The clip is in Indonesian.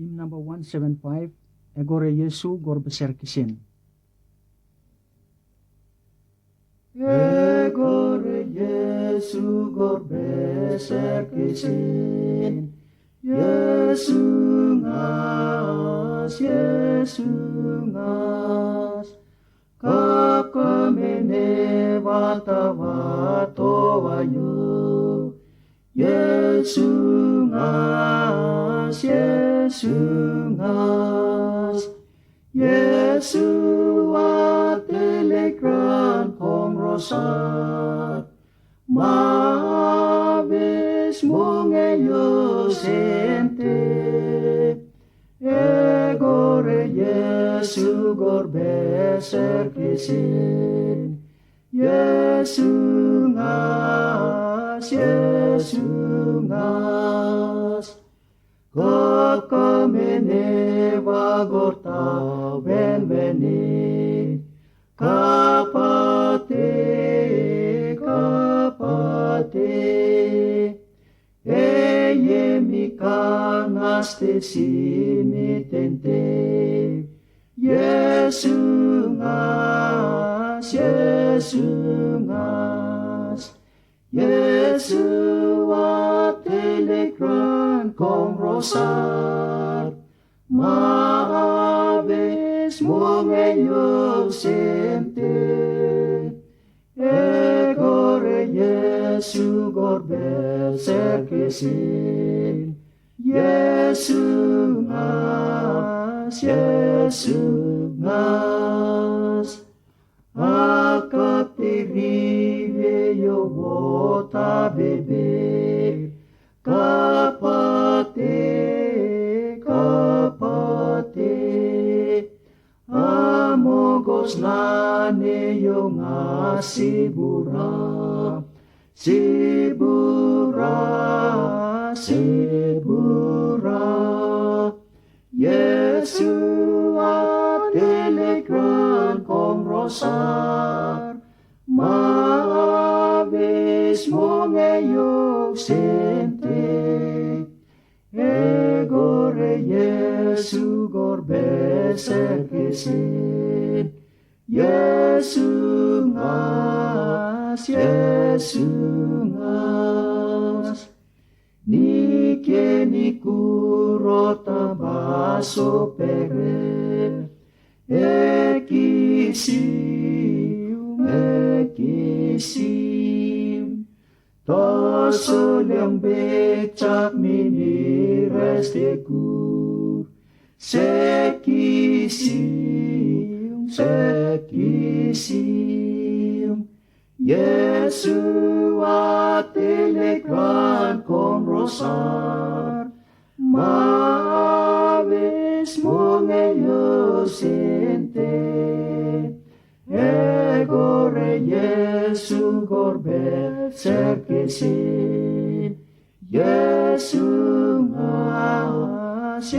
Hymn number 175, Egore Yesu Gor Beser Kisin. Egore Yesu Gor Beser Kisin, Yesu ngas, kap kamene wata wato wayu, Yesu ngas, Yesu atelekran kong rosat, mabes mongeyo sente, egore Yesu gor beser kisin, Yesu ngas, kakamene wagorta benbeni, kapate, eye mikangaste simitente, Yesu ngas, Yesu atelekran kong rosat, mabes mongeyo sente, egore Yesu gor beser kisin, Yesu ngas, akapirive yo wota bebe, kapate, amogos nane yo ngasibura, sibura, Yesu atelekran kong rosar, mabes mongeyo sente, egore Yesu gor beser kisin, Yesu ngas, nike nikurota baso pere, ekisim, toso yang becak mini restekur, sekisim, Yesu atelekran kong rosar, mabes mongeyo sente, egore Yesu gor beser kisin, Yesu ngas,